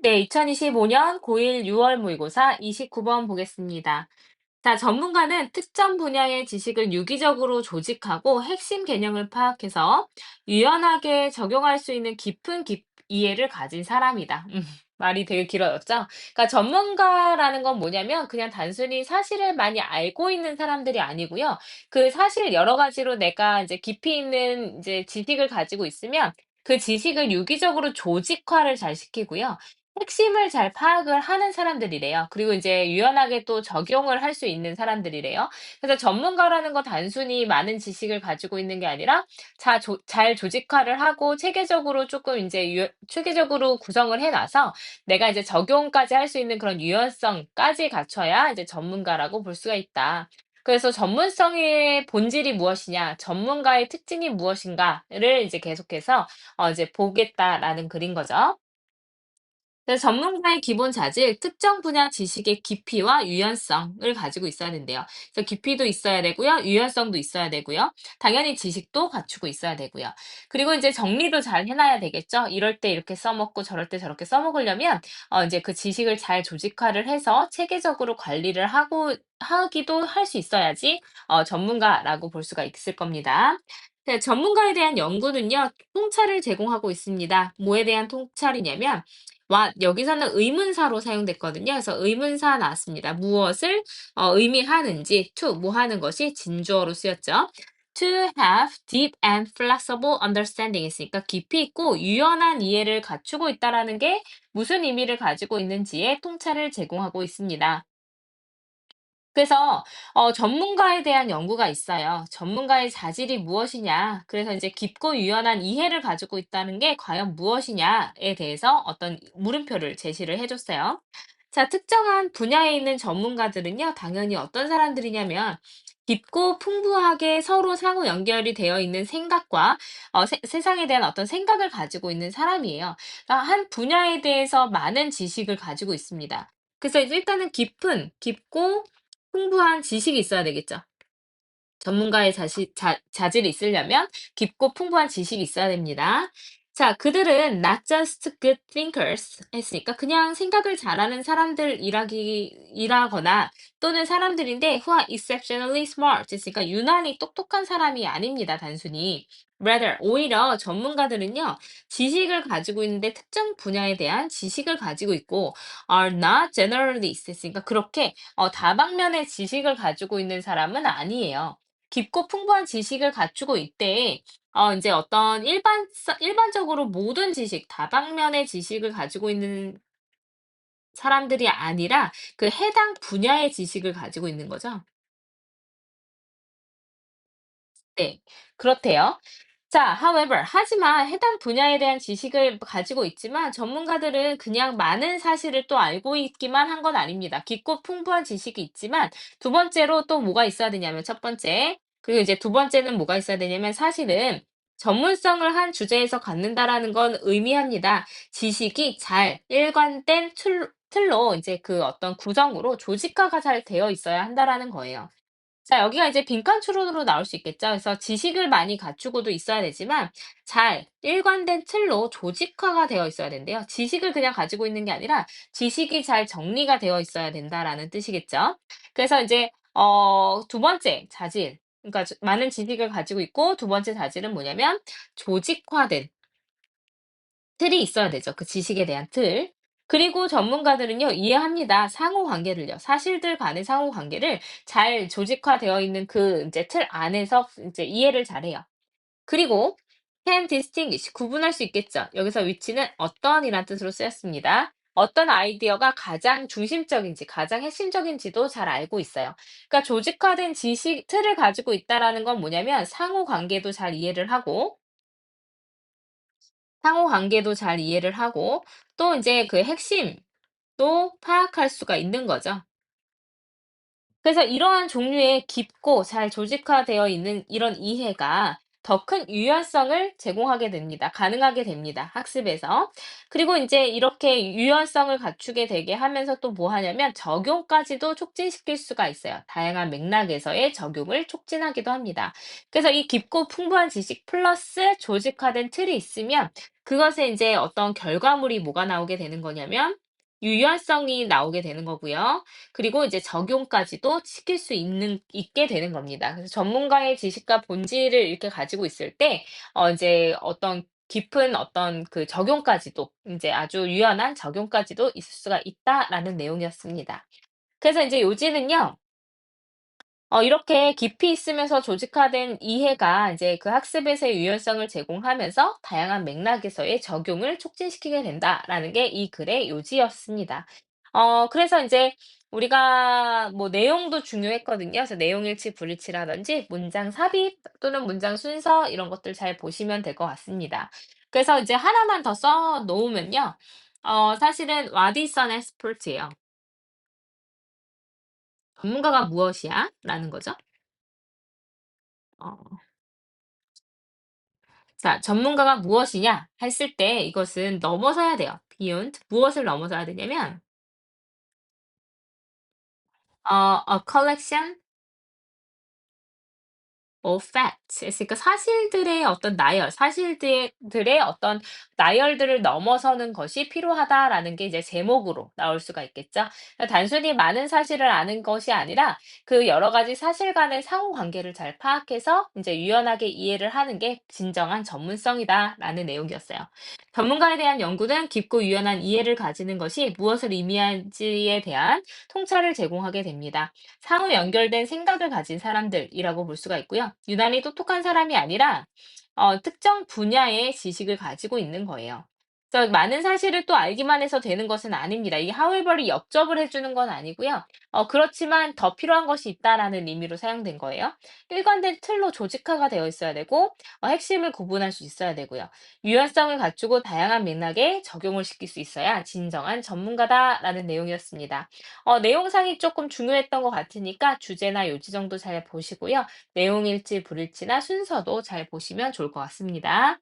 네, 2025년 고1 6월 모의고사 29번 보겠습니다. 자, 전문가는 특정 분야의 지식을 유기적으로 조직하고 핵심 개념을 파악해서 유연하게 적용할 수 있는 깊은 이해를 가진 사람이다. 말이 되게 길어졌죠? 그러니까 전문가라는 건 뭐냐면 그냥 단순히 사실을 많이 알고 있는 사람들이 아니고요. 그 사실 여러 가지로 내가 이제 깊이 있는 이제 지식을 가지고 있으면 그 지식을 유기적으로 조직화를 잘 시키고요. 핵심을 잘 파악을 하는 사람들이래요. 그리고 이제 유연하게 또 적용을 할 수 있는 사람들이래요. 그래서 전문가라는 거 단순히 많은 지식을 가지고 있는 게 아니라 잘 조직화를 하고 체계적으로 조금 인제 체계적으로 구성을 해 놔서 내가 이제 적용까지 할 수 있는 그런 유연성까지 갖춰야 이제 전문가라고 볼 수가 있다. 그래서 전문성의 본질이 무엇이냐, 전문가의 특징이 무엇인가를 이제 계속해서 이제 보겠다라는 글인 거죠. 그래서 전문가의 기본 자질, 특정 분야 지식의 깊이와 유연성을 가지고 있어야 된대요. 그래서 깊이도 있어야 되고요. 유연성도 있어야 되고요. 당연히 지식도 갖추고 있어야 되고요. 그리고 이제 정리도 잘 해놔야 되겠죠. 이럴 때 이렇게 써먹고 저럴 때 저렇게 써먹으려면 이제 그 지식을 잘 조직화를 해서 체계적으로 관리를 하기도 할 수 있어야지 전문가라고 볼 수가 있을 겁니다. 네, 전문가에 대한 연구는요, 통찰을 제공하고 있습니다. 뭐에 대한 통찰이냐면, 여기서는 의문사로 사용됐거든요. 그래서 의문사 나왔습니다. 무엇을 의미하는지, 뭐 하는 것이 진주어로 쓰였죠. To have deep and flexible understanding 있으니까 깊이 있고 유연한 이해를 갖추고 있다라는 게 무슨 의미를 가지고 있는지에 통찰을 제공하고 있습니다. 그래서 전문가에 대한 연구가 있어요. 전문가의 자질이 무엇이냐. 그래서 이제 깊고 유연한 이해를 가지고 있다는 게 과연 무엇이냐에 대해서 어떤 물음표를 제시를 해줬어요. 자, 특정한 분야에 있는 전문가들은요, 당연히 어떤 사람들이냐면, 깊고 풍부하게 서로 상호 연결이 되어 있는 생각과 세상에 대한 어떤 생각을 가지고 있는 사람이에요. 그러니까 한 분야에 대해서 많은 지식을 가지고 있습니다. 그래서 일단은 깊고 풍부한 지식이 있어야 되겠죠. 전문가의 자질이 있으려면 깊고 풍부한 지식이 있어야 됩니다. 자, 그들은 not just good thinkers 했으니까 그냥 생각을 잘하는 사람들이라거나 또는 사람들인데 who are exceptionally smart 했으니까 유난히 똑똑한 사람이 아닙니다, 단순히. Rather, 오히려 전문가들은요, 지식을 가지고 있는데 특정 분야에 대한 지식을 가지고 있고 are not generalists 했으니까 그렇게 다방면의 지식을 가지고 있는 사람은 아니에요. 깊고 풍부한 지식을 갖추고 있되 인제 어떤 일반적으로 모든 지식, 다방면의 지식을 가지고 있는 사람들이 아니라 그 해당 분야의 지식을 가지고 있는 거죠. 네. 그렇대요. 자, 하지만 해당 분야에 대한 지식을 가지고 있지만 전문가들은 그냥 많은 사실을 또 알고 있기만 한 건 아닙니다. 깊고 풍부한 지식이 있지만 두 번째로 또 뭐가 있어야 되냐면 첫 번째, 그리고 이제 두 번째는 뭐가 있어야 되냐면 사실은 전문성을 한 주제에서 갖는다라는 건 의미합니다. 지식이 잘 일관된 틀로 이제 그 어떤 구성으로 조직화가 잘 되어 있어야 한다라는 거예요. 자, 여기가 이제 빈칸 추론으로 나올 수 있겠죠. 그래서 지식을 많이 갖추고도 있어야 되지만 잘 일관된 틀로 조직화가 되어 있어야 된대요. 지식을 그냥 가지고 있는 게 아니라 지식이 잘 정리가 되어 있어야 된다라는 뜻이겠죠. 그래서 이제 두 번째 자질, 그러니까 많은 지식을 가지고 있고 두 번째 자질은 뭐냐면 조직화된 틀이 있어야 되죠. 그 지식에 대한 틀. 그리고 전문가들은요, 이해합니다. 상호 관계를요. 사실들 간의 상호 관계를 잘 조직화되어 있는 그 이제 틀 안에서 이제 이해를 잘해요. 그리고 can distinguish 구분할 수 있겠죠. 여기서 위치는 어떤이란 뜻으로 쓰였습니다. 어떤 아이디어가 가장 중심적인지, 가장 핵심적인지도 잘 알고 있어요. 그러니까 조직화된 지식 틀을 가지고 있다라는 건 뭐냐면 상호 관계도 잘 이해를 하고 상호 관계도 잘 이해를 하고 또 인제 그 핵심도 파악할 수가 있는 거죠. 그래서 이러한 종류의 깊고 잘 조직화되어 있는 이런 이해가 더 큰 유연성을 제공하게 됩니다. 가능하게 됩니다. 학습에서. 그리고 이제 이렇게 유연성을 갖추게 되게 하면서 또 뭐 하냐면 적용까지도 촉진시킬 수가 있어요. 다양한 맥락에서의 적용을 촉진하기도 합니다. 그래서 이 깊고 풍부한 지식 플러스 조직화된 틀이 있으면 그것에 이제 어떤 결과물이 뭐가 나오게 되는 거냐면 유연성이 나오게 되는 거고요. 그리고 이제 적용까지도 시킬 수 있게 되는 겁니다. 그래서 전문가의 지식과 본질을 이렇게 가지고 있을 때, 이제 어떤 깊은 어떤 그 적용까지도, 이제 아주 유연한 적용까지도 있을 수가 있다라는 내용이었습니다. 그래서 이제 요지는요, 이렇게 깊이 있으면서 조직화된 이해가 이제 그 학습에서의 유연성을 제공하면서 다양한 맥락에서의 적용을 촉진시키게 된다라는 게 이 글의 요지였습니다. 그래서 이제 우리가 뭐 내용도 중요했거든요. 그래서 내용 일치, 불일치라든지 문장 삽입 또는 문장 순서 이런 것들 잘 보시면 될 것 같습니다. 그래서 이제 하나만 더 써 놓으면요. 사실은 What is an expert예요. 전문가가 무엇이야? 라는 거죠. 어. 자, 전문가가 무엇이냐 했을 때 이것은 넘어서야 돼요. beyond. 무엇을 넘어서야 되냐면, a collection of facts. 그러니까 사실들의 어떤 나열, 사실들의 어떤 나열들을 넘어서는 것이 필요하다라는 게 이제 제목으로 나올 수가 있겠죠. 그러니까 단순히 많은 사실을 아는 것이 아니라 그 여러 가지 사실 간의 상호 관계를 잘 파악해서 이제 유연하게 이해를 하는 게 진정한 전문성이다라는 내용이었어요. 전문가에 대한 연구는 깊고 유연한 이해를 가지는 것이 무엇을 의미하는지에 대한 통찰을 제공하게 됩니다. 상호 연결된 생각을 가진 사람들이라고 볼 수가 있고요. 유난히 똑똑한 사람이 아니라 특정 분야의 지식을 가지고 있는 거예요. 그래서 많은 사실을 또 알기만 해서 되는 것은 아닙니다. 이 however이 역접을 해주는 건 아니고요. 그렇지만 더 필요한 것이 있다라는 의미로 사용된 거예요. 일관된 틀로 조직화가 되어 있어야 되고 핵심을 구분할 수 있어야 되고요. 유연성을 갖추고 다양한 맥락에 적용을 시킬 수 있어야 진정한 전문가다라는 내용이었습니다. 내용상이 조금 중요했던 것 같으니까 주제나 요지 정도 잘 보시고요. 내용 일치, 불일치나 순서도 잘 보시면 좋을 것 같습니다.